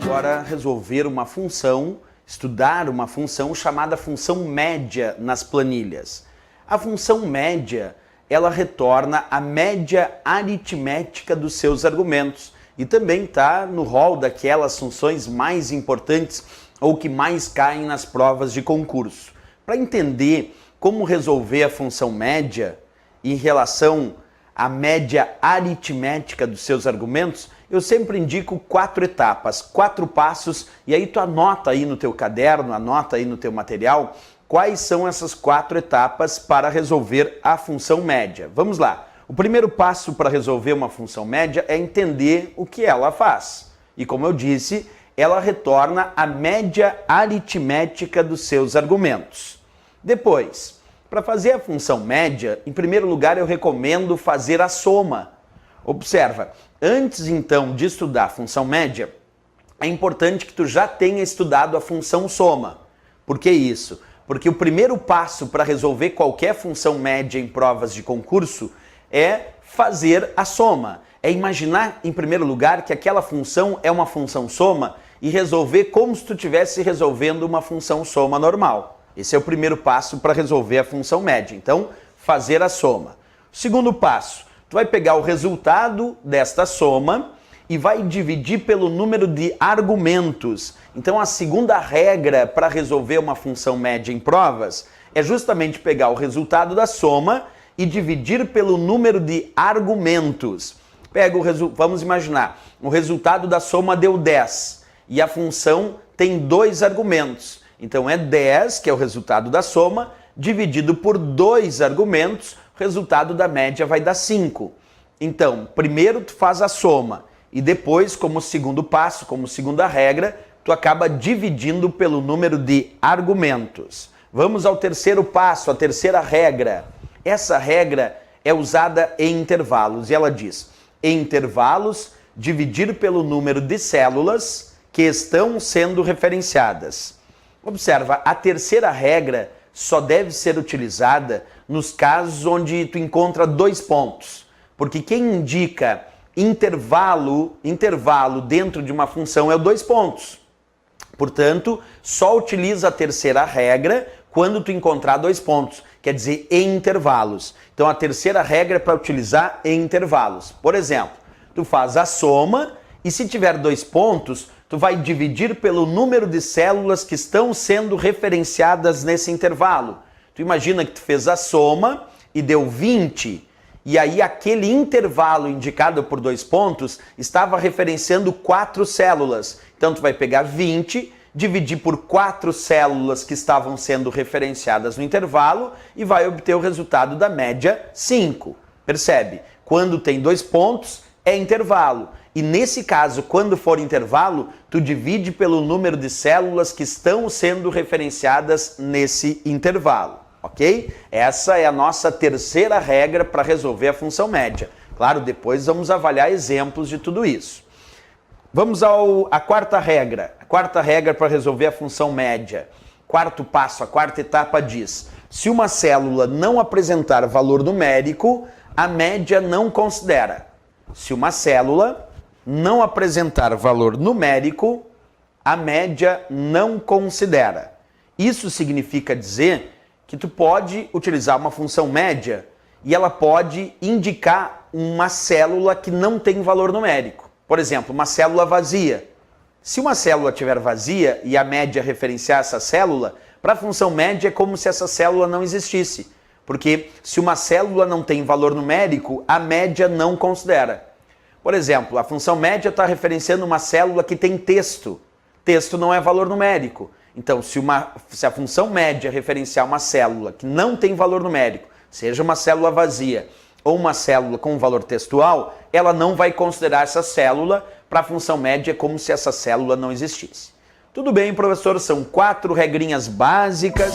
agora resolver uma função, estudar uma função chamada função média nas planilhas. A função média, ela retorna a média aritmética dos seus argumentos e também está no rol daquelas funções mais importantes ou que mais caem nas provas de concurso. Para entender como resolver a função média em relação à média aritmética dos seus argumentos, eu sempre indico 4 etapas, 4 passos, e aí tu anota aí no teu caderno, anota aí no teu material, quais são essas 4 etapas para resolver a função média. Vamos lá. O primeiro passo para resolver uma função média é entender o que ela faz. E como eu disse, ela retorna a média aritmética dos seus argumentos. Depois, para fazer a função média, em primeiro lugar eu recomendo fazer a soma. Observa, antes então de estudar a função média, é importante que tu já tenha estudado a função soma. Por que isso? Porque o primeiro passo para resolver qualquer função média em provas de concurso é fazer a soma. É imaginar, em primeiro lugar, que aquela função é uma função soma e resolver como se tu estivesse resolvendo uma função soma normal. Esse é o primeiro passo para resolver a função média. Então, fazer a soma. Segundo passo, tu vai pegar o resultado desta soma e vai dividir pelo número de argumentos. Então, a segunda regra para resolver uma função média em provas é justamente pegar o resultado da soma e dividir pelo número de argumentos. Vamos imaginar, o resultado da soma deu 10 e a função tem 2 argumentos. Então, é 10, que é o resultado da soma, dividido por 2 argumentos, o resultado da média vai dar 5. Então, primeiro tu faz a soma e depois, como segundo passo, como segunda regra, tu acaba dividindo pelo número de argumentos. Vamos ao terceiro passo, a terceira regra. Essa regra é usada em intervalos e ela diz: em intervalos, dividir pelo número de células que estão sendo referenciadas. Observa, a terceira regra só deve ser utilizada nos casos onde tu encontra 2 pontos. Porque quem indica intervalo dentro de uma função é o 2 pontos. Portanto, só utiliza a terceira regra quando tu encontrar 2 pontos. Quer dizer, em intervalos. Então, a terceira regra é para utilizar em intervalos. Por exemplo, tu faz a soma e se tiver 2 pontos, tu vai dividir pelo número de células que estão sendo referenciadas nesse intervalo. Tu imagina que tu fez a soma e deu 20, e aí aquele intervalo indicado por 2 pontos estava referenciando 4 células. Então tu vai pegar 20, dividir por 4 células que estavam sendo referenciadas no intervalo e vai obter o resultado da média 5. Percebe? Quando tem 2 pontos, é intervalo. E nesse caso, quando for intervalo, tu divide pelo número de células que estão sendo referenciadas nesse intervalo, ok? Essa é a nossa terceira regra para resolver a função média. Claro, depois vamos avaliar exemplos de tudo isso. Vamos à quarta regra. A quarta regra para resolver a função média. Quarto passo, a quarta etapa diz: se uma célula não apresentar valor numérico, a média não considera. Se uma célula não apresentar valor numérico, a média não considera. Isso significa dizer que tu pode utilizar uma função média e ela pode indicar uma célula que não tem valor numérico. Por exemplo, uma célula vazia. Se uma célula estiver vazia e a média referenciar essa célula, para a função média é como se essa célula não existisse. Porque se uma célula não tem valor numérico, a média não considera. Por exemplo, a função média está referenciando uma célula que tem texto. Texto não é valor numérico. Então, se a função média referenciar uma célula que não tem valor numérico, seja uma célula vazia ou uma célula com valor textual, ela não vai considerar essa célula. Para a função média, como se essa célula não existisse. Tudo bem, professor? São 4 regrinhas básicas